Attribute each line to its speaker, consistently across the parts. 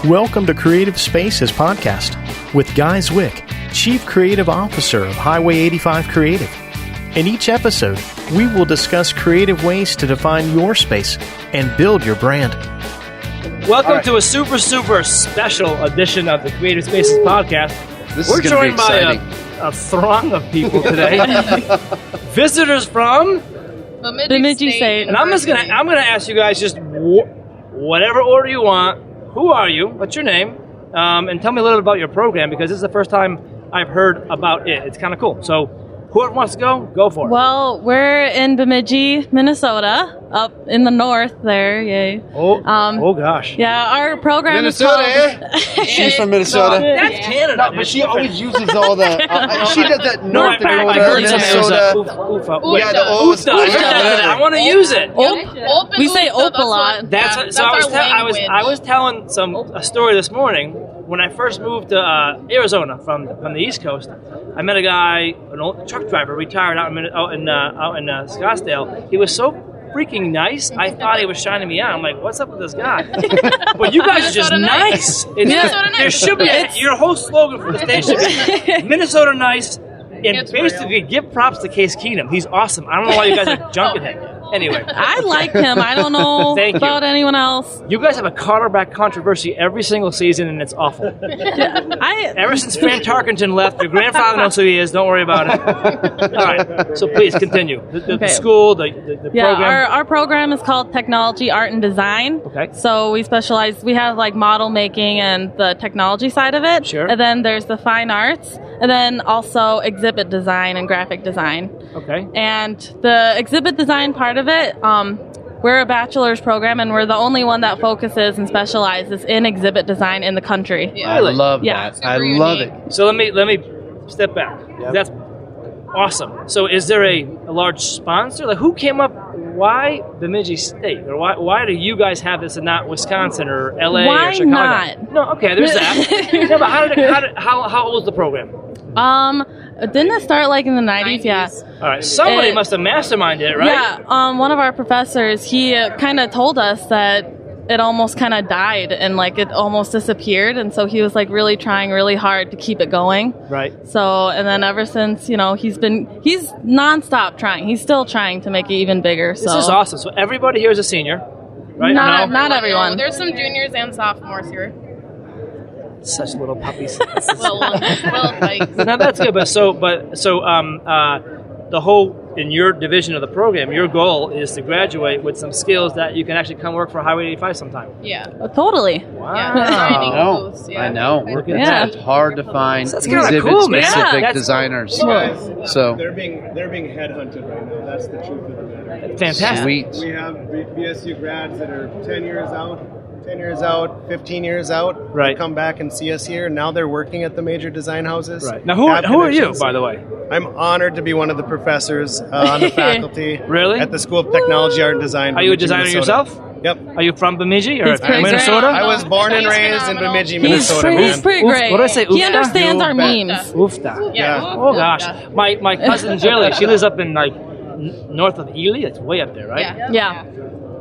Speaker 1: Welcome to Creative Spaces Podcast with Guy Zwick, Chief Creative Officer of Highway 85 Creative. In each episode, we will discuss creative ways to define your space and build your brand.
Speaker 2: Welcome to a super special edition of the Creative Spaces Podcast.
Speaker 3: We're joined by
Speaker 2: a throng of people today. Visitors from
Speaker 4: Bemidji State.
Speaker 2: And I'm gonna ask you guys just whatever order you want. Who are you? What's your name? And tell me a little bit about your program, because this is the first time I've heard about it. It's kind of cool. So whoever wants to go for it.
Speaker 4: Well, we're in Bemidji, Minnesota, up in the north there. Yay.
Speaker 2: Oh gosh.
Speaker 4: Yeah, our program
Speaker 3: Minnesota,
Speaker 4: is called...
Speaker 3: She's from Minnesota.
Speaker 2: No, that's Canada.
Speaker 3: No, but she always uses all the... she does that North Dakota,
Speaker 2: I heard
Speaker 3: Minnesota.
Speaker 2: Yeah, the O's. I want to use it.
Speaker 4: We say Ope a lot.
Speaker 2: I was telling a story this morning. When I first moved to Arizona from the East Coast, I met a guy, an old truck driver, retired out in Scottsdale. He was so freaking nice. I thought he was shining me out. I'm like, what's up with this guy? But you guys are just nice. There should be your whole slogan for the station should be Minnesota nice. And basically, give props to Case Keenum. He's awesome. I don't know why you guys are junking him. Anyway.
Speaker 4: I like him. I don't know about anyone else.
Speaker 2: You guys have a quarterback controversy every single season, and it's awful. Ever since Fran Tarkenton left, your grandfather knows who he is. Don't worry about it. All right. So please continue. The school, the program.
Speaker 4: Our program is called Technology, Art, and Design.
Speaker 2: Okay.
Speaker 4: So we have like model making and the technology side of it.
Speaker 2: Sure.
Speaker 4: And then there's the fine arts. And then also exhibit design and graphic design.
Speaker 2: Okay.
Speaker 4: And the exhibit design part of it, we're a bachelor's program, and we're the only one that focuses and specializes in exhibit design in the country.
Speaker 2: Yeah. Really?
Speaker 3: I love
Speaker 4: Yeah.
Speaker 3: that. I love it.
Speaker 2: So let me step back.
Speaker 3: Yep.
Speaker 2: That's awesome. So is there a large sponsor? Like, who came up? Why Bemidji State? Or why do you guys have this and not Wisconsin or LA or Chicago?
Speaker 4: Why not?
Speaker 2: No, okay, there's that. No, but how old is the program?
Speaker 4: Didn't it start like in the 90s? Yeah.
Speaker 2: All right, somebody must have masterminded it, right?
Speaker 4: Yeah. One of our professors, he kind of told us that it almost kind of died and like it almost disappeared, and so he was like really trying really hard to keep it going.
Speaker 2: Right.
Speaker 4: So, and then ever since, he's nonstop trying. He's still trying to make it even bigger. So
Speaker 2: this is awesome. So everybody here is a senior, right?
Speaker 4: Not everyone.
Speaker 5: There's some juniors and sophomores here.
Speaker 2: Such little puppies.
Speaker 5: Little tykes.
Speaker 2: No, that's good. The whole, in your division of the program, your goal is to graduate with some skills that you can actually come work for Highway 85 sometime.
Speaker 5: Yeah.
Speaker 4: Wow.
Speaker 5: Yeah.
Speaker 3: I know. Look at that. It's hard to find exhibit-specific designers. So
Speaker 6: they're being headhunted right now. That's the truth of the matter.
Speaker 2: Fantastic.
Speaker 3: Sweet.
Speaker 6: We have BSU grads that are 10 years out, 15 years out.
Speaker 2: Right.
Speaker 6: They come back and see us here. Now they're working at the major design houses.
Speaker 2: Right. Now, who are you, by the way?
Speaker 6: I'm honored to be one of the professors on the faculty.
Speaker 2: Really?
Speaker 6: At the School of Technology, Art, and Design.
Speaker 2: Are you a
Speaker 6: Bemidji,
Speaker 2: designer
Speaker 6: Minnesota.
Speaker 2: yourself?
Speaker 6: Yep.
Speaker 2: Are you from Bemidji or
Speaker 4: He's pretty
Speaker 2: Minnesota?
Speaker 6: I was born and raised in Bemidji, Minnesota.
Speaker 4: He's pretty great.
Speaker 2: What did I say?
Speaker 4: He
Speaker 2: Oofta?
Speaker 4: understands our memes.
Speaker 2: Oofta.
Speaker 5: Yeah.
Speaker 2: Oh gosh, my cousin Jilly, she lives up in like north of Ely. It's way up there, right?
Speaker 4: Yeah.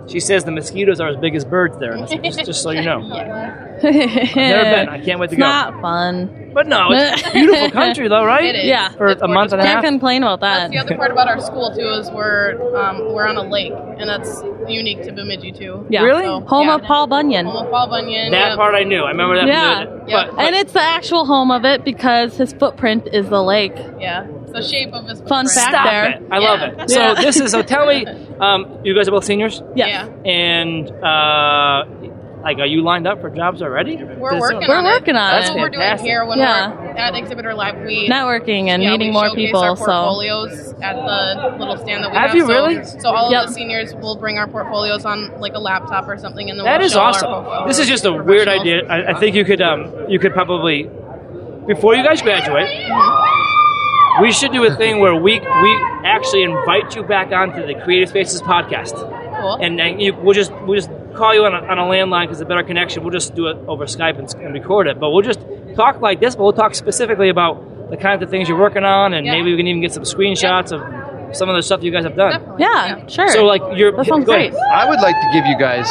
Speaker 2: She says the mosquitoes are as big as birds there. Just so you know. I've never been. I can't wait to go.
Speaker 4: It's not fun.
Speaker 2: But no, it's a beautiful country though, right?
Speaker 5: It is.
Speaker 4: Yeah.
Speaker 2: For a month and a half.
Speaker 4: Can't complain about that.
Speaker 5: That's the other part about our school too is we're on a lake, and that's unique to Bemidji too.
Speaker 4: Yeah.
Speaker 2: Really?
Speaker 4: Home of Paul Bunyan.
Speaker 5: Home of Paul Bunyan.
Speaker 2: That part I knew. I remember that.
Speaker 4: Yeah. And it's the actual home of it because his footprint is the lake.
Speaker 5: Yeah. It's the shape of his
Speaker 4: Fun
Speaker 5: footprint.
Speaker 4: fact
Speaker 2: Stop
Speaker 4: there.
Speaker 2: it. I love it. So tell me, you guys are both seniors?
Speaker 4: Yeah.
Speaker 2: And are you lined up for jobs already?
Speaker 5: We're working on it.
Speaker 2: That's
Speaker 5: That's what we're doing
Speaker 2: fantastic.
Speaker 5: here when we're at ExhibitorLive. We
Speaker 4: networking and meeting
Speaker 5: we
Speaker 4: more
Speaker 5: showcase
Speaker 4: people.
Speaker 5: our
Speaker 4: So
Speaker 5: portfolios at the little stand that we have.
Speaker 2: Have you really?
Speaker 5: So all of the seniors will bring our portfolios on like a laptop or something, and then
Speaker 2: That
Speaker 5: we'll
Speaker 2: is
Speaker 5: show
Speaker 2: awesome.
Speaker 5: Our portfolios.
Speaker 2: This is just a weird idea. I think you could probably, before you guys graduate, we should do a thing where we actually invite you back onto the Creative Spaces podcast.
Speaker 5: Cool.
Speaker 2: And we'll just call you on a landline because it's a better connection. We'll just do it over Skype and record it. But we'll just talk like this, but we'll talk specifically about the kinds of things you're working on, and maybe we can even get some screenshots of some of the stuff you guys have done.
Speaker 5: Definitely.
Speaker 4: yeah, sure.
Speaker 2: So, like,
Speaker 4: that sounds great.
Speaker 3: I would like to give you guys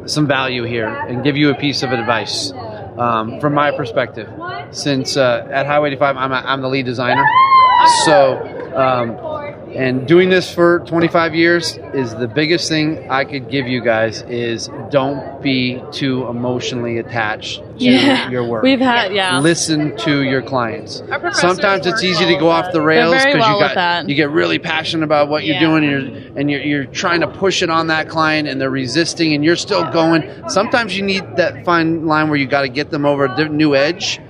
Speaker 3: some value here and give you a piece of advice from my perspective. Since at Highway 85, I'm the lead designer. So, and doing this for 25 years is the biggest thing I could give you guys is don't be too emotionally attached to your work.
Speaker 4: We've had,
Speaker 3: Listen to your clients. Sometimes it's easy to go off the rails because you get really passionate about what you're doing and you're trying to push it on that client and they're resisting and you're still going. Sometimes you need that fine line where you got to get them over a new edge,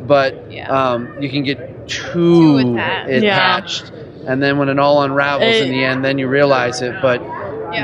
Speaker 3: but you can get too attached. And then when it all unravels in the end, then you realize it. But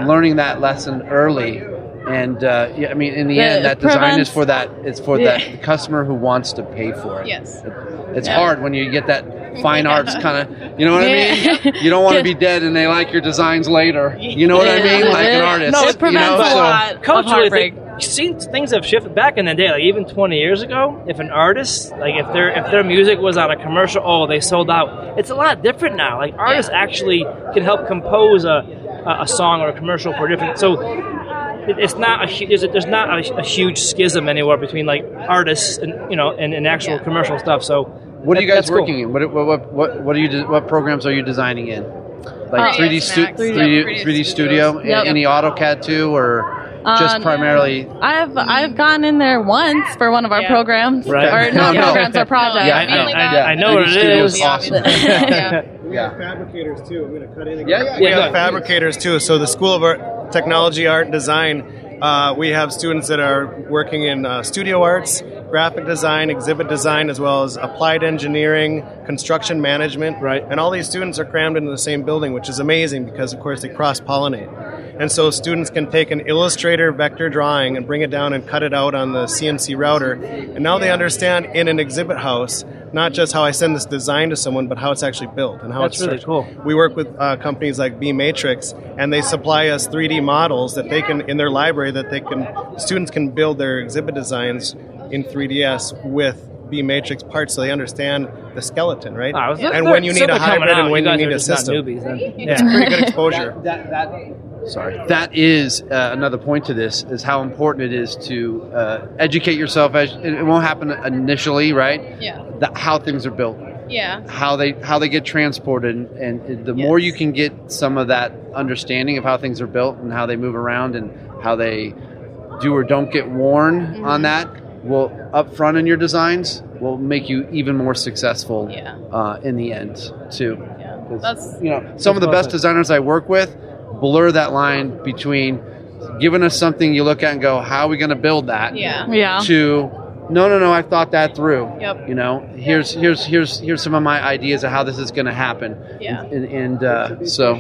Speaker 3: learning that lesson early, and I mean, in the end, that design is for that. It's for that customer who wants to pay for it.
Speaker 5: Yes.
Speaker 3: It's hard when you get that fine arts kind of. You know what I mean? You don't want to be dead, and they like your designs later. You know what I mean? Like an artist.
Speaker 4: No, it prevents a lot of heartbreak.
Speaker 2: Things have shifted back in the day, like even 20 years ago. If an artist, like if their music was on a commercial, they sold out. It's a lot different now. Like artists actually can help compose a song or a commercial for different. So it's not there's not a huge schism anywhere between like artists and and actual commercial stuff. So
Speaker 3: what are you guys working in? What programs are you designing in? Like 3D Studio, any AutoCAD too, or? Just primarily.
Speaker 4: I've gone in there once for one of our programs,
Speaker 2: right?
Speaker 4: Or programs or projects.
Speaker 2: I know what it is.
Speaker 3: Awesome.
Speaker 6: We have fabricators too. I'm going to cut in again. We have fabricators too. So the School of Art, Technology, Art, and Design, we have students that are working in studio arts, graphic design, exhibit design, as well as applied engineering, construction management.
Speaker 2: Right.
Speaker 6: And all these students are crammed into the same building, which is amazing because, of course, they cross-pollinate. And so students can take an Illustrator vector drawing and bring it down and cut it out on the CNC router. And now they understand in an exhibit house, not just how I send this design to someone, but how it's actually built and how
Speaker 2: That's
Speaker 6: it's
Speaker 2: really cool.
Speaker 6: We work with companies like B-Matrix, and they supply us 3D models that they can, in their library, students can build their exhibit designs in 3DS with B-Matrix parts, so they understand the skeleton, right? And when you need a hybrid and when you need a system. It's pretty good exposure.
Speaker 3: That is another point to this, is how important it is to educate yourself. It won't happen initially, right?
Speaker 5: Yeah.
Speaker 3: How things are built.
Speaker 5: Yeah.
Speaker 3: How they get transported, and the more you can get some of that understanding of how things are built and how they move around and how they do or don't get worn on that, will up front in your designs will make you even more successful in the end too.
Speaker 5: Yeah.
Speaker 3: Some of the best designers I work with blur that line between giving us something you look at and go, how are we going to build that? To no, I've thought that through.
Speaker 5: Yep.
Speaker 3: Here's some of my ideas of how this is going to happen.
Speaker 5: Yeah.
Speaker 3: And so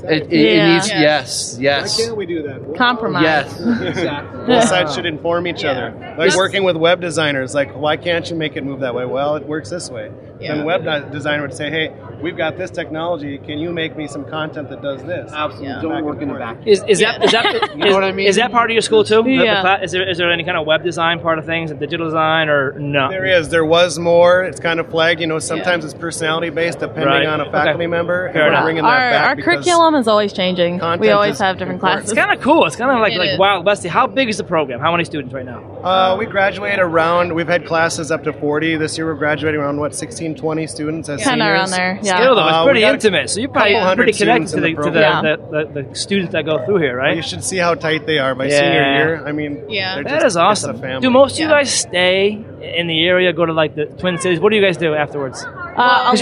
Speaker 3: it needs yes.
Speaker 6: Why can't we do that?
Speaker 4: Compromise.
Speaker 3: Yes. Exactly.
Speaker 6: Both sides should inform each other. Like working with web designers, like, why can't you make it move that way? Well, it works this way.
Speaker 5: Yeah.
Speaker 6: Then web designer would say, hey, we've got this technology. Can you make me some content that does this?
Speaker 3: Absolutely. Don't work in the back.
Speaker 2: Is that
Speaker 3: you know what I mean?
Speaker 2: Is that part of your school too?
Speaker 4: Yeah.
Speaker 2: Is there any kind of web design part of things, digital design, or no?
Speaker 6: There is. There was more. It's kind of flagged. Sometimes it's personality based, depending on a faculty member. And we're bringing that back.
Speaker 4: Our curriculum is always changing. We always have different classes.
Speaker 2: It's kind of cool. It's kind of like Wild West. How big is the program? How many students right now?
Speaker 6: We graduate around. We've had classes up to 40 this year. We're graduating around 16, 20 students as
Speaker 4: kind of
Speaker 6: seniors.
Speaker 4: around there. Yeah.
Speaker 2: Still, though, it's pretty intimate. So you're probably pretty connected to
Speaker 6: the
Speaker 2: the students that go through here, right?
Speaker 6: You should see how tight they are by senior year. I mean,
Speaker 2: that is awesome. Do most of you guys stay in the area? Go to like the Twin Cities? What do you guys do afterwards?
Speaker 4: A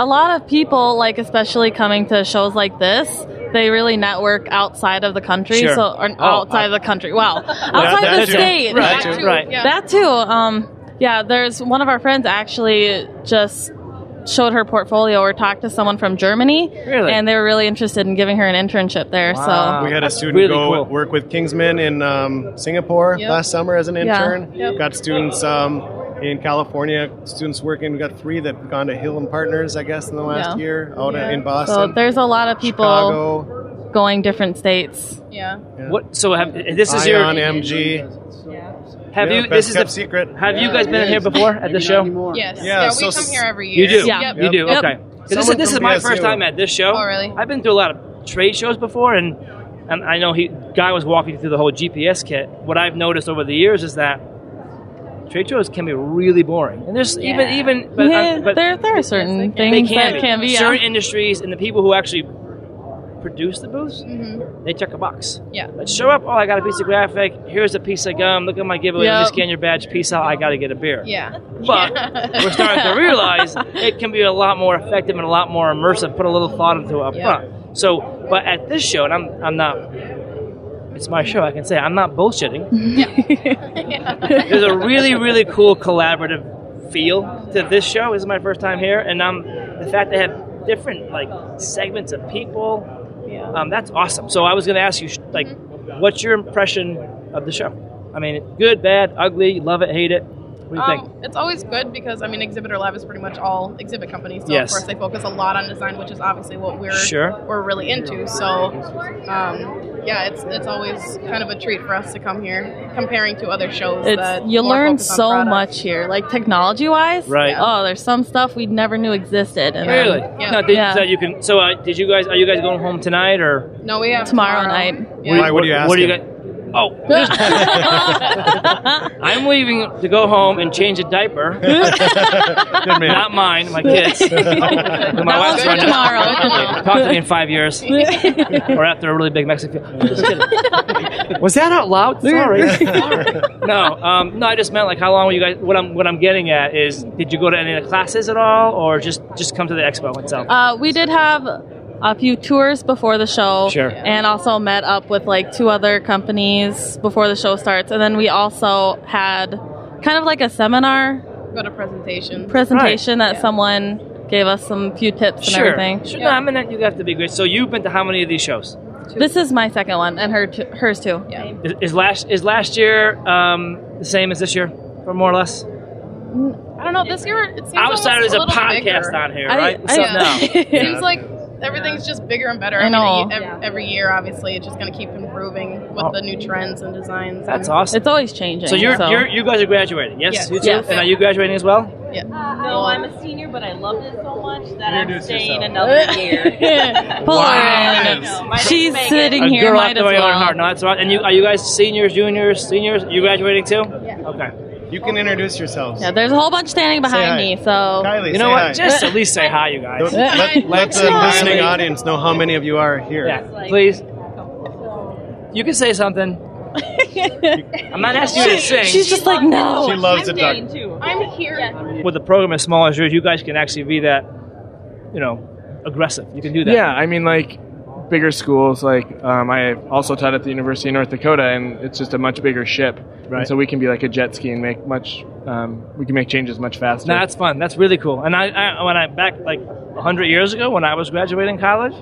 Speaker 4: lot of people, like especially coming to shows like this, they really network outside of the country.
Speaker 2: Sure.
Speaker 4: Outside of the country. Wow, outside the state.
Speaker 2: Right.
Speaker 4: That too. There's one of our friends actually just showed her portfolio or talked to someone from Germany, and they were really interested in giving her an internship there.
Speaker 2: Wow.
Speaker 4: So
Speaker 6: we had a student work with Kingsman in Singapore last summer as an intern. Got students in California, students working. We got 3 that have gone to Hill and Partners, I guess, in the last year out in Boston.
Speaker 4: So there's a lot of people
Speaker 6: Chicago,
Speaker 4: going different states.
Speaker 2: What? So this is
Speaker 6: Ion,
Speaker 2: your
Speaker 6: MG.
Speaker 2: Have you?
Speaker 6: Best
Speaker 2: This is
Speaker 6: kept
Speaker 2: the
Speaker 6: secret.
Speaker 2: Have you guys been here before at this show?
Speaker 5: Yes.
Speaker 6: Yeah,
Speaker 5: we come here every year.
Speaker 2: You do.
Speaker 4: Yeah.
Speaker 2: You do.
Speaker 4: Yep.
Speaker 2: Okay. This is my first time at this show.
Speaker 5: Oh, really?
Speaker 2: I've been to a lot of trade shows before, and and I know guy was walking through the whole GPS kit. What I've noticed over the years is that trade shows can be really boring, and there's but
Speaker 4: there are certain things that can be
Speaker 2: certain industries, and the people who actually produce the booths, they check a box.
Speaker 5: Yeah.
Speaker 2: Let's show up. Oh, I got a piece of graphic. Here's a piece of gum. Look at my giveaway. Let me scan your badge. Peace out. I got to get a beer.
Speaker 5: Yeah.
Speaker 2: But we're starting to realize it can be a lot more effective and a lot more immersive. Put a little thought into it up front. So, but at this show, and I'm not. It's my show. I can say I'm not bullshitting. There's a really, really cool collaborative feel to this show. This is my first time here, and the fact they have different segments of people. That's awesome. So I was going to ask you, what's your impression of the show? I mean, good, bad, ugly, love it, hate it? What do you think?
Speaker 5: It's always good because, ExhibitorLive is pretty much all exhibit companies. So, of course, they focus a lot on design, which is obviously what we're really into. So, it's always kind of a treat for us to come here, comparing to other shows.
Speaker 4: You learn so much here, technology-wise.
Speaker 2: Right.
Speaker 4: Oh, there's some stuff we never knew existed. And
Speaker 2: really? Did you guys? Are you guys going home tonight or?
Speaker 5: No, we have
Speaker 4: tomorrow night.
Speaker 6: Yeah. What are you asking?
Speaker 2: What do you guys? Oh, I'm leaving to go home and change a diaper.
Speaker 6: Good man.
Speaker 2: Not mine, my kids. My wife's
Speaker 4: for tomorrow.
Speaker 2: Talk to me in 5 years, or after a really big Mexican. Just kidding. Was that out loud? Sorry. No, I just meant how long were you guys? What I'm getting at is, did you go to any of the classes at all, or just come to the expo itself?
Speaker 4: We did have a few tours before the show, and also met up with 2 other companies before the show starts, and then we also had kind of a seminar,
Speaker 5: got a presentation
Speaker 4: that someone gave us some few tips and everything.
Speaker 2: Sure. No, you have to be great. So you've been to how many of these shows?
Speaker 5: 2.
Speaker 4: This is my second one, and hers too.
Speaker 5: Yeah.
Speaker 2: Is last year the same as this year, or more or less?
Speaker 5: I don't know. This year it seems
Speaker 2: outside there's a podcast
Speaker 5: bigger.
Speaker 2: on here, right?
Speaker 5: It seems like everything's just bigger and better.
Speaker 4: I know.
Speaker 5: Every year, obviously, it's just going to keep improving with the new trends and designs.
Speaker 2: That's awesome.
Speaker 4: It's always changing.
Speaker 2: So you guys are graduating, yes?
Speaker 5: Yes.
Speaker 2: You too?
Speaker 4: Yes.
Speaker 2: And are you graduating as well?
Speaker 5: Yeah.
Speaker 7: No, I'm a senior, but I loved it so much that I'm staying another year.
Speaker 4: Pull her in. She's sitting here.
Speaker 2: Girl
Speaker 4: might
Speaker 2: after
Speaker 4: as
Speaker 2: my
Speaker 4: well.
Speaker 2: own heart. No, that's right. And are you guys seniors, juniors, seniors? Are you graduating too?
Speaker 5: Yeah.
Speaker 2: Okay.
Speaker 6: You can introduce yourselves.
Speaker 4: Yeah, there's a whole bunch standing behind me, so...
Speaker 6: Kylie,
Speaker 2: you know what?
Speaker 6: Hi.
Speaker 2: Just at least say hi, you guys.
Speaker 6: Let the listening audience know how many of you are here.
Speaker 2: Yeah, please. You can say something. I'm not asking you to sing.
Speaker 4: She's just no.
Speaker 6: She loves to talk.
Speaker 5: I'm here.
Speaker 2: With a program as small as yours, you guys can actually be that, aggressive. You can do that.
Speaker 8: Yeah, bigger schools, I also taught at the University of North Dakota, and it's just a much bigger ship. Right. And so we can be like a jet ski and we can make changes much faster.
Speaker 2: No, that's fun. That's really cool. And I back 100 years ago when I was graduating college,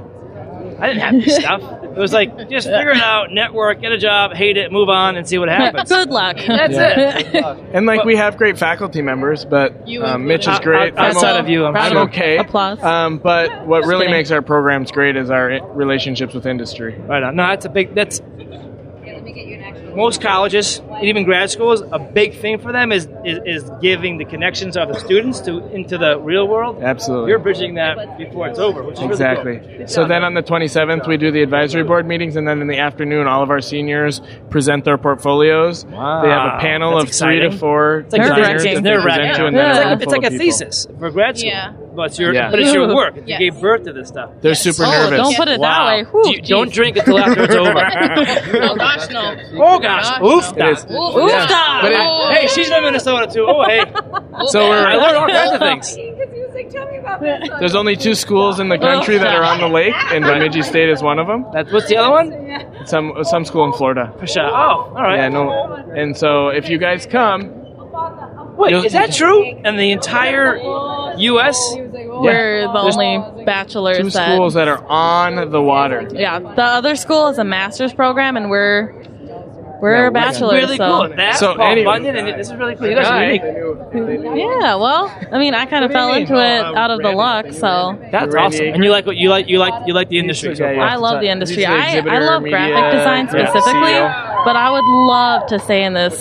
Speaker 2: I didn't have this stuff. It was just figure it out, network, get a job, hate it, move on, and see what happens.
Speaker 4: Good luck.
Speaker 2: That's it.
Speaker 8: And we have great faculty members, but Mitch is great.
Speaker 2: Outside of you,
Speaker 8: I'm okay.
Speaker 4: Applause.
Speaker 8: But what really makes our programs great is our relationships with industry.
Speaker 2: Right on. No, that's most colleges, and even grad schools, a big thing for them is giving the connections of the students into the real world.
Speaker 8: Absolutely.
Speaker 2: You're bridging that before it's over, which is
Speaker 8: exactly.
Speaker 2: Really cool.
Speaker 8: So then on the 27th, we do the advisory board meetings, and then in the afternoon, all of our seniors present their portfolios.
Speaker 2: Wow.
Speaker 8: They have a panel of
Speaker 2: exciting.
Speaker 8: 3 to 4
Speaker 2: like
Speaker 8: designers that they present to, and then a room
Speaker 2: it's
Speaker 8: full
Speaker 2: like a
Speaker 8: of people.
Speaker 2: thesis for grad school.
Speaker 5: Yeah.
Speaker 2: But it's your work. You gave birth to this stuff.
Speaker 8: They're super nervous.
Speaker 4: Don't put it that way. Whew,
Speaker 2: Don't drink until after it's over.
Speaker 5: Oh gosh, no.
Speaker 2: Oh gosh. Oof.
Speaker 8: It is.
Speaker 2: But hey, she's from Minnesota too. Oh hey.
Speaker 8: So
Speaker 2: I learned all kinds of things.
Speaker 8: There's only 2 schools in the country that are on the lake, and Bemidji State is one of them.
Speaker 2: What's the other one?
Speaker 8: Some school in Florida.
Speaker 2: Oh, all right.
Speaker 8: Yeah, no. And so if you guys come,
Speaker 2: wait, is that true? And the entire U.S.
Speaker 4: We're the only bachelors.
Speaker 8: 2 schools that are on the water.
Speaker 4: Yeah, the other school is a master's program, and we're bachelors.
Speaker 2: Really
Speaker 4: so.
Speaker 2: cool. That's
Speaker 8: so
Speaker 2: Paul
Speaker 8: anyway,
Speaker 2: Bunyan, and this is really cool. You guys are unique.
Speaker 4: Yeah, well, I kind of fell into it out of the luck, so
Speaker 2: that's awesome. And you like the industry. So
Speaker 4: I love the industry. I love
Speaker 8: media,
Speaker 4: graphic design specifically, but I would love to stay in this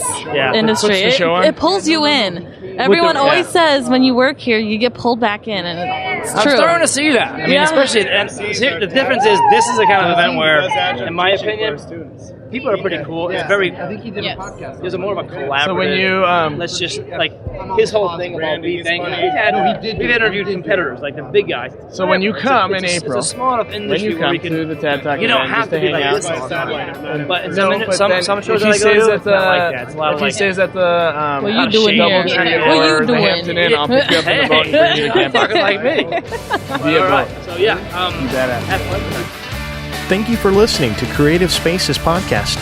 Speaker 4: industry.
Speaker 8: Puts the show on.
Speaker 4: It pulls you in. Everyone always says when you work here, you get pulled back in, and
Speaker 2: I'm starting to see that. I mean, especially, and the difference is this is a kind of event where, in my opinion, people are pretty cool. It's very. I think he did a podcast. There's more of a collaborative. So when you let's just like his whole thing about we've interviewed competitors like the big guys.
Speaker 8: So when you come in April,
Speaker 2: it's a small enough industry
Speaker 8: where you come to the TED Talk,
Speaker 2: you don't have to be like this all the time. But some shows that I go to, it's not like that. It's a lot of
Speaker 8: like. If he stays at the
Speaker 4: what you doing here?
Speaker 8: What you doing? Hampton Inn, I'll pick you up on the boat and bring you to campus.
Speaker 2: Talking like me.
Speaker 8: All right.
Speaker 2: So yeah, have fun.
Speaker 1: Thank you for listening to Creative Spaces Podcast.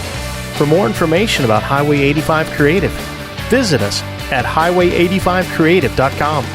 Speaker 1: For more information about Highway 85 Creative, visit us at highway85creative.com.